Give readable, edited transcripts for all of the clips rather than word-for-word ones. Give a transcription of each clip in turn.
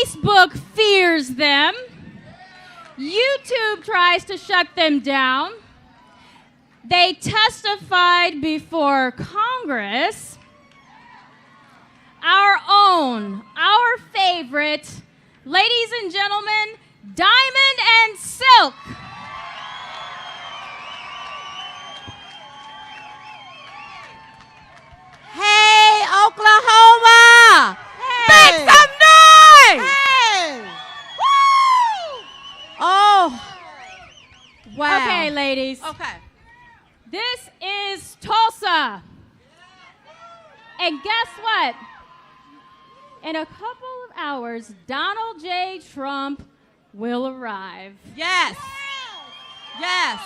Facebook fears them. YouTube tries to shut them down. They testified before Congress. Our favorite, ladies and gentlemen, Diamond and Silk. Hey, Oklahoma! Hey. Make some noise! Hey! Woo! Oh, wow. Okay, ladies. Okay. This is Tulsa. And guess what? In a couple of hours, Donald J. Trump will arrive. Yes. Yes.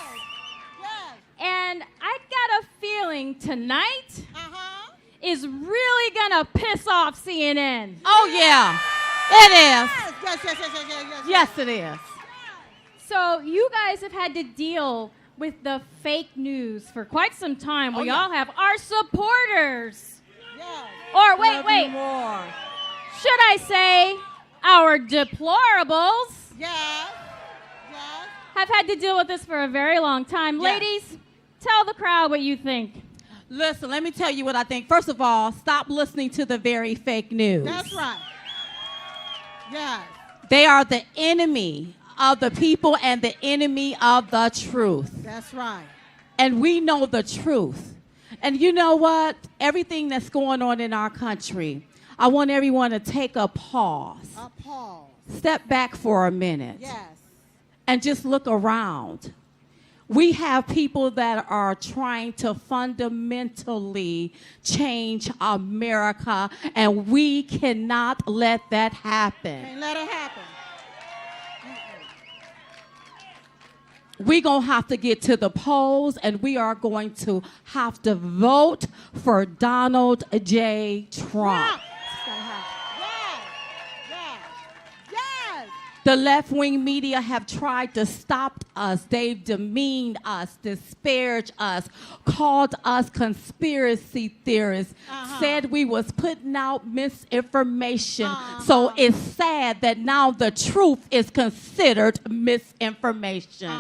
Yes. And I got a feeling tonight Uh-huh. is really gonna piss off CNN. Oh, yeah. It is. Yes. Yes, it is. So you guys have had to deal with the fake news for quite some time. We yeah. all have our supporters. Yes. Or Love you more. should I say our deplorables Yes. Yes. have had to deal with this for a very long time. Yes. Ladies, tell the crowd what you think. Listen, let me tell you what I think. First of all, stop listening to the very fake news. That's right. Yes. They are the enemy of the people and the enemy of the truth. That's right. And we know the truth. And you know what? Everything that's going on in our country, I want everyone to take a pause. A pause. Step back for a minute. Yes. And just look around. We have people that are trying to fundamentally change America, and we cannot let that happen. Can't let it happen. We're going to have to get to the polls, and we are going to have to vote for Donald J. Trump. Yes. Yes. Yes. The left-wing media have tried to stop us. They've demeaned us, disparaged us, called us conspiracy theorists, said we was putting out misinformation. So it's sad that now the truth is considered misinformation.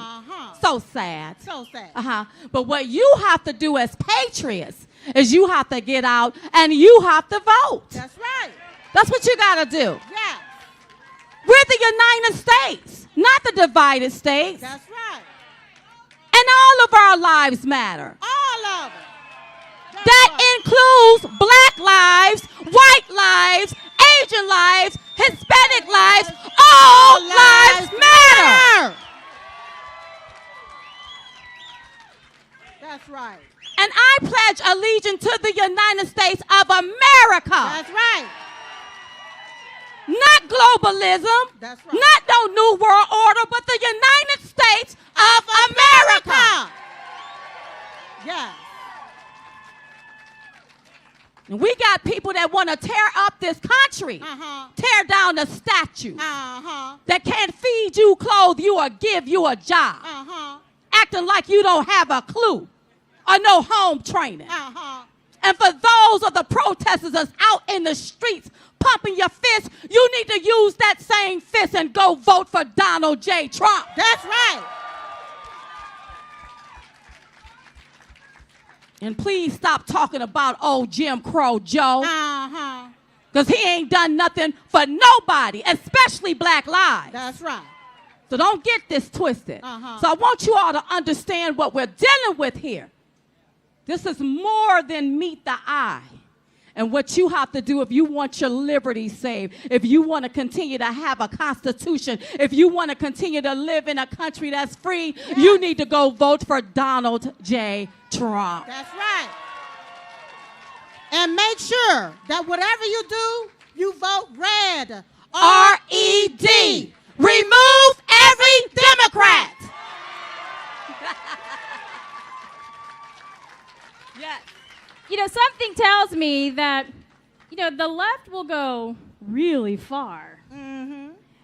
So sad. So sad. But what you have to do as patriots is you have to get out and you have to vote. That's right. That's what you got to do. Yes. We're the United States, not the divided states. That's right. And all of our lives matter. All of it. That's That right. includes black lives, white lives, Asian lives, Hispanic lives. All lives matter. That's right. And I pledge allegiance to the United States of America. That's right. Not globalism, That's right. not no new world order, but the United States of America. Yes. And we got people that want to tear up this country, tear down the statue, that can't feed you, clothe you, or give you a job, acting like you don't have a clue or no home training. And for those of the protesters that's out in the streets pumping your fist, you need to use that same fist and go vote for Donald J. Trump. That's right. And please stop talking about old Jim Crow Joe, because he ain't done nothing for nobody, especially black lives. That's right. So don't get this twisted. So I want you all to understand what we're dealing with here. This is more than meet the eye. And what you have to do if you want your liberty saved, if you want to continue to have a constitution, if you want to continue to live in a country that's free, you need to go vote for Donald J. Trump. That's right. And make sure that whatever you do, you vote red. R-E-D. Remove every Democrat. Yes. You know, something tells me that, you know, the left will go really far,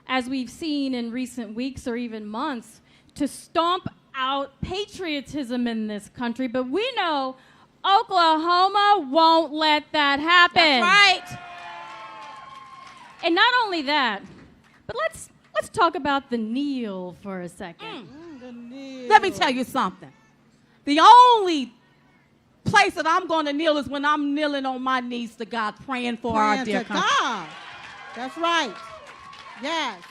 as we've seen in recent weeks or even months, to stomp out patriotism in this country. But we know Oklahoma won't let that happen. That's right. And not only that, But let's talk about the kneel for a second. Let me tell you something. The only place that I'm going to kneel is when I'm kneeling on my knees to God, praying for our dear country. God. That's right. Yes.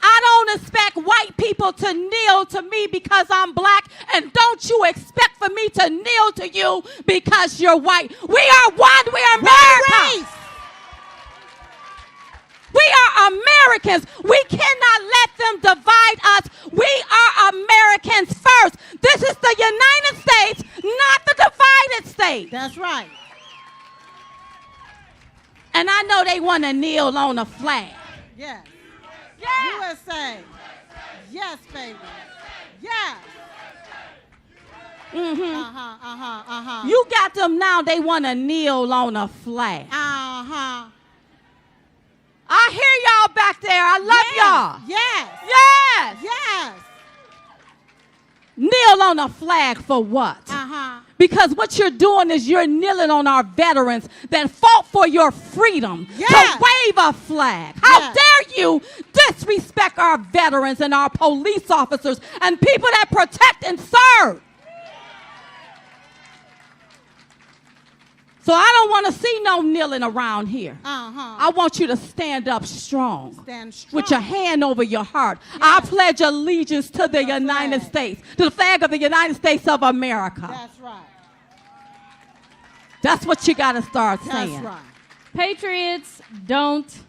I don't expect white people to kneel to me because I'm black, and don't you expect for me to kneel to you because you're white. We are one. We are America. We are Americans. We cannot let them divide us. We are Americans first. This is the United States, not the divided states. That's right. And I know they want to kneel on a flag. Yes. Yeah. USA. Yes, baby. Yes. Mm-hmm. You got them now, they want to kneel on a flag. I hear y'all back there. I love y'all. Yes. Yes. Yes. Kneel on a flag for what? Because what you're doing is you're kneeling on our veterans that fought for your freedom to wave a flag. How dare you disrespect our veterans and our police officers and people that protect and serve? So I don't want to see no kneeling around here. I want you to stand up strong. Stand strong. With your hand over your heart. I pledge allegiance to the United States, to the flag of the United States of America. That's right. That's what you got to start saying. That's right. Patriots don't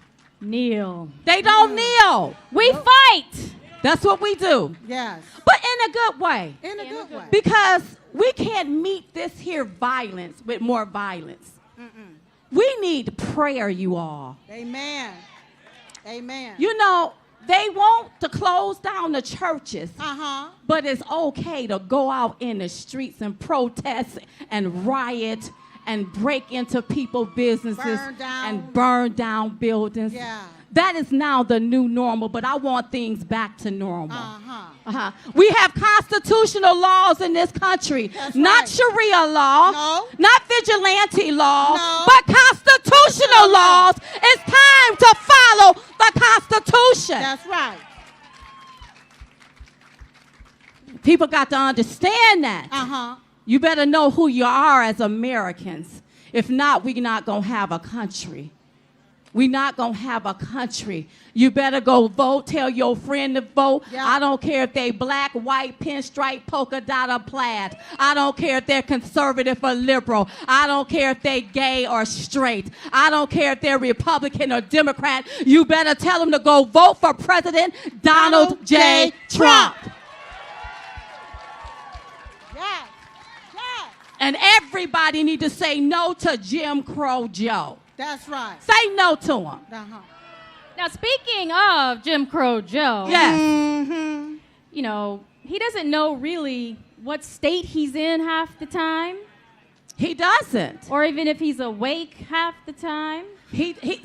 kneel. They don't kneel. We fight. That's what we do. Yes. But in a good way. In a good way. Because we can't meet this here violence with more violence. We need prayer, you all. Amen. Amen. You know, they want to close down the churches. But it's okay to go out in the streets and protest and riot and break into people's businesses and burn down buildings. That is now the new normal, but I want things back to normal. We have constitutional laws in this country. Not Sharia law, not vigilante law, but constitutional laws. It's time to follow the Constitution. That's right. People got to understand that. You better know who you are as Americans. If not, we're not going to have a country. We're not going to have a country. You better go vote. Tell your friend to vote. I don't care if they black, white, pinstripe, polka dot, or plaid. I don't care if they're conservative or liberal. I don't care if they're gay or straight. I don't care if they're Republican or Democrat. You better tell them to go vote for President Donald J. Trump. Yes. Yes. And everybody need to say no to Jim Crow Joe. That's right. Say no to him. Now, speaking of Jim Crow Joe, you know, he doesn't know really what state he's in half the time. He doesn't. Or even if he's awake half the time.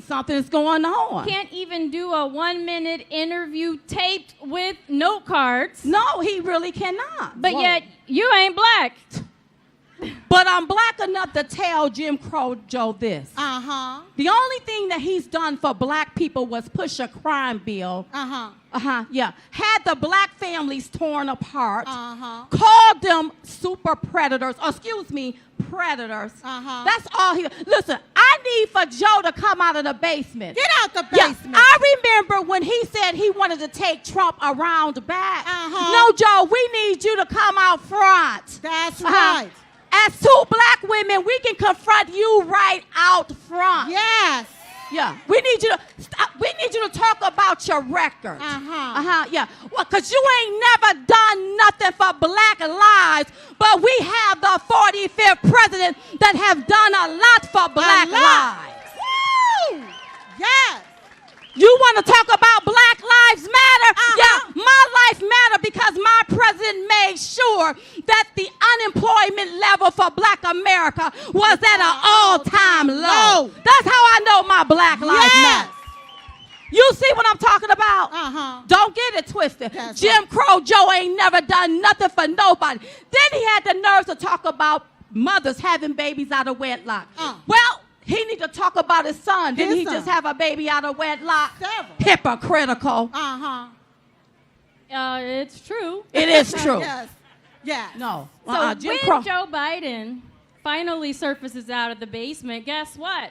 Something's going on. Can't even do a 1-minute interview taped with note cards. No, he really cannot. But yet, you ain't black. But I'm black enough to tell Jim Crow Joe this. The only thing that he's done for black people was push a crime bill. Had the black families torn apart. Called them super predators. Predators. That's all he... Listen, I need for Joe to come out of the basement. Get out the basement. I remember when he said he wanted to take Trump around back. No, Joe, we need you to come out front. That's right. As two black women, we can confront you right out front. Yes. Yeah. We need you to stop. We need you to talk about your record. Yeah. Well, because you ain't never done nothing for black lives, but we have the 45th president that have done a lot for black lives. Woo! Yes. You want to talk about Black Lives Matter? Yeah, my life matter because my president made sure that the unemployment level for black America was at an all-time low. That's how I know my Black Lives matter. You see what I'm talking about? Don't get it twisted. Jim Crow Joe ain't never done nothing for nobody. Then he had the nerve to talk about mothers having babies out of wedlock. Well, He need to talk about his son. Didn't he son. just have a baby out of wedlock? Several. Hypocritical. Uh-huh. It's true. It is true. Yes. Yes. No. So Jim when Crow. Joe Biden finally surfaces out of the basement, guess what?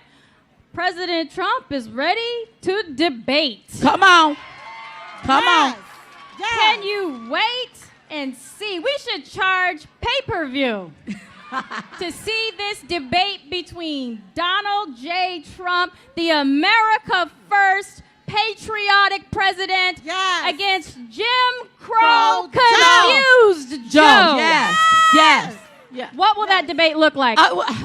President Trump is ready to debate. Come on. Come Yes. on. Yes. Can you wait and see? We should charge pay-per-view to see this debate between Donald J. Trump, the America First patriotic president, Yes. against Jim Crow Crow Joe. confused Joe. Yes. Yes. Yeah. What will that debate look like?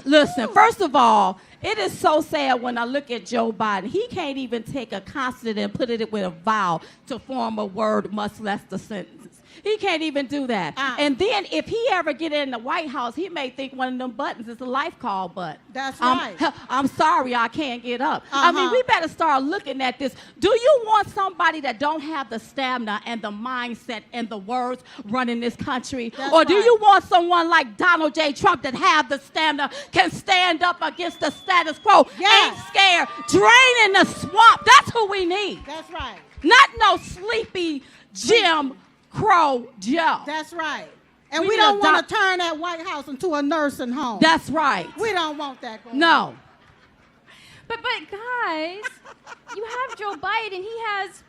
Listen, first of all, it is so sad when I look at Joe Biden. He can't even take a consonant and put it with a vowel to form a word, much less the sentence. He can't even do that. And then if he ever get in the White House, he may think one of them buttons is a life call button. That's right. I'm sorry, I can't get up. I mean, we better start looking at this. Do you want somebody that don't have the stamina and the mindset and the words running this country? That's Or do right. you want someone like Donald J. Trump that have the stamina, can stand up against the status quo, Yes. ain't scared, draining the swamp? That's who we need. That's right. Not no sleepy Jim Crow Joe. That's right. And We we need don't a want doc- to turn that White House into a nursing home. That's right. We don't want that going on. No. But guys, you have Joe Biden. He has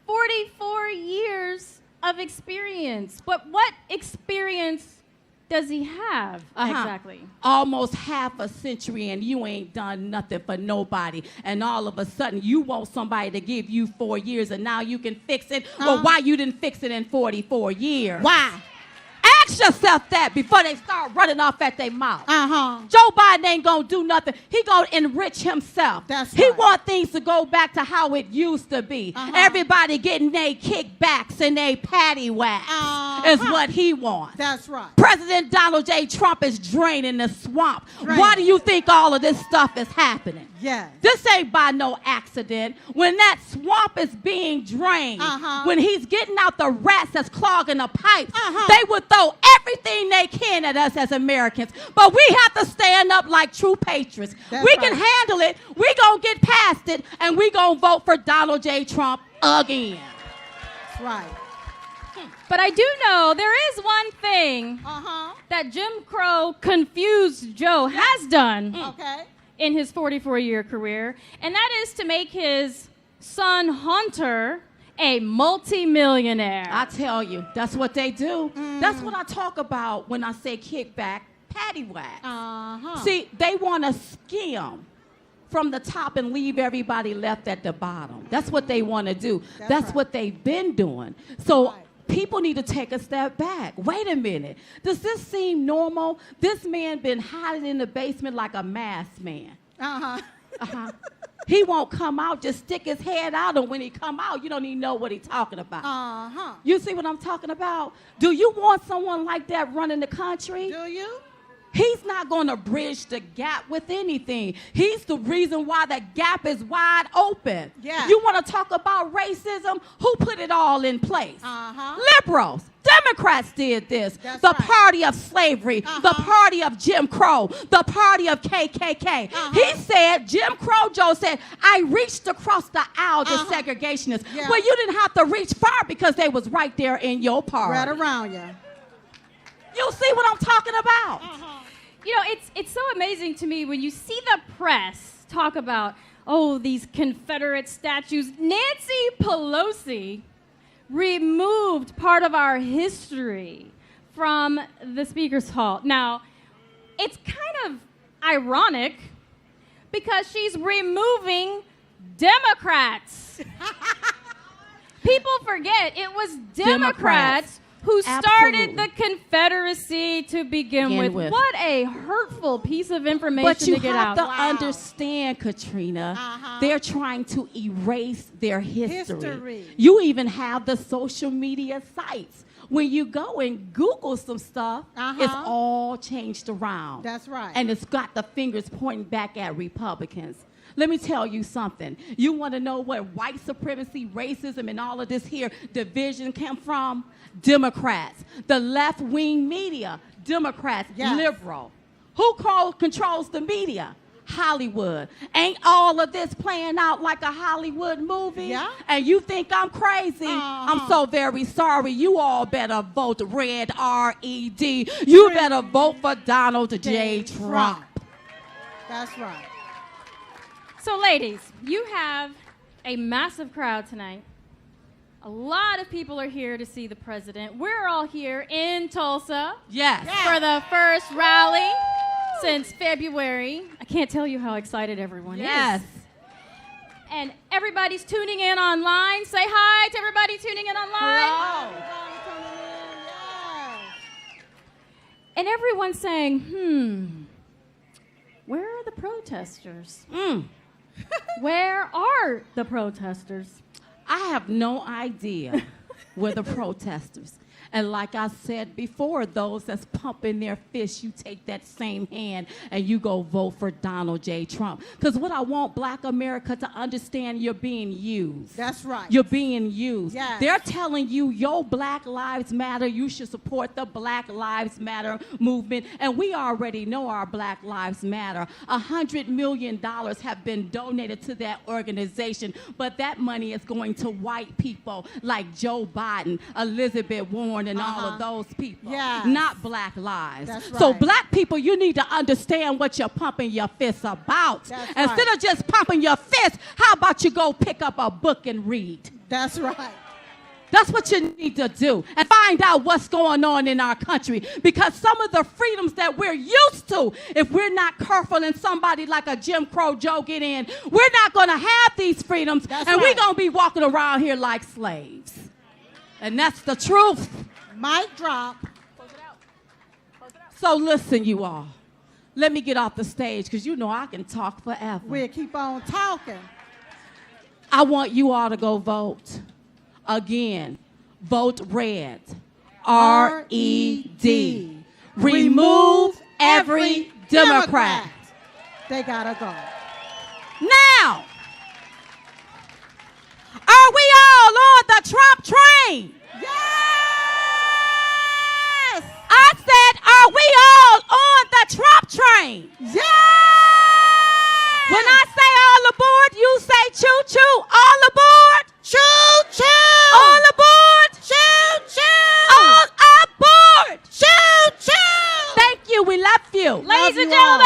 44 years of experience. But what experience does he have exactly? Almost half a century and you ain't done nothing for nobody. And all of a sudden you want somebody to give you 4 years and now you can fix it. Well, why you didn't fix it in 44 years? Why? Ask yourself that before they start running off at their mouth. Uh-huh. Joe Biden ain't gonna do nothing. He gonna enrich himself. That's He right. want things to go back to how it used to be. Everybody getting their kickbacks and their patty whacks is what he wants. That's right. President Donald J. Trump is draining the swamp. Draining. Why do you think all of this stuff is happening? Yes. This ain't by no accident. When that swamp is being drained, when he's getting out the rats that's clogging the pipes, they would throw everything they can at us as Americans. But we have to stand up like true patriots. That's We can right. handle it. We gonna get past it, and we gonna vote for Donald J. Trump again. That's right. But I do know there is one thing that Jim Crow confused Joe has done Okay. in his 44-year career, and that is to make his son Hunter a multimillionaire. I tell you, that's what they do. That's what I talk about when I say kickback, patty whack. See, they want to skim from the top and leave everybody left at the bottom. That's what they want to do. That's right. what they've been doing. So Right. people need to take a step back. Wait a minute. Does this seem normal? This man been hiding in the basement like a masked man. He won't come out, just stick his head out, and when he come out, you don't even know what he's talking about. You see what I'm talking about? Do you want someone like that running the country? Do you? He's not going to bridge the gap with anything. He's the reason why the gap is wide open. Yeah. You want to talk about racism? Who put it all in place? Liberals. Democrats did this. That's the right. party of slavery, the party of Jim Crow, the party of KKK. He said, Jim Crow Joe said, I reached across the aisle to segregationists. Yeah. Well, you didn't have to reach far because they was right there in your party. Right around you. You see what I'm talking about? You know, it's so amazing to me when you see the press talk about, oh, these Confederate statues. Nancy Pelosi removed part of our history from the Speaker's Hall. Now, it's kind of ironic because she's removing Democrats. People forget it was Democrats who started Absolutely. the Confederacy to begin with. What a hurtful piece of information But you to get have out. to understand, Katrina, they're trying to erase their history. You even have the social media sites. When you go and Google some stuff, it's all changed around. That's right. And it's got the fingers pointing back at Republicans. Let me tell you something. You want to know where white supremacy, racism, and all of this here division came from? Democrats. The left-wing media, Democrats, Yes. liberal. Who controls the media? Hollywood. Ain't all of this playing out like a Hollywood movie? Yeah. And you think I'm crazy? I'm so very sorry. You all better vote red, R-E-D. You better vote for Donald J. Trump. That's right. So, ladies, you have a massive crowd tonight. A lot of people are here to see the president. We're all here in Tulsa Yes. for the first rally since February. I can't tell you how excited everyone Yes. is. And everybody's tuning in online. Say hi to everybody tuning in online. And everyone's saying, where are the protesters? Where are the protesters? I have no idea where the protesters. And like I said before, those that's pumping their fist, you take that same hand and you go vote for Donald J. Trump. Because what I want Black America to understand, you're being used. That's right. You're being used. Yes. They're telling you your Black Lives Matter. You should support the Black Lives Matter movement. And we already know our Black Lives Matter. $100 million have been donated to that organization. But that money is going to white people like Joe Biden, Elizabeth Warren, and all of those people. Yes. Not Black lives. That's So right. Black people, you need to understand what you're pumping your fists about. That's Instead right. of just pumping your fist, how about you go pick up a book and read? That's right. That's what you need to do and find out what's going on in our country, because some of the freedoms that we're used to, if we're not careful and somebody like a Jim Crow Joe get in, we're not going to have these freedoms. That's and right. we're going to be walking around here like slaves. And that's the truth. Mic drop. So listen, you all. Let me get off the stage because you know I can talk forever. We'll keep on talking. I want you all to go vote. Again, vote red. R-E-D. Remove every Democrat. They gotta go. Now, are we all on the Trump train? Yes! I said, are we all on the Trump train? Yes! When I say all aboard, you say choo-choo. All aboard? Choo-choo! All aboard? Choo-choo! All aboard! Choo-choo! Thank you. We love you. Ladies you and all.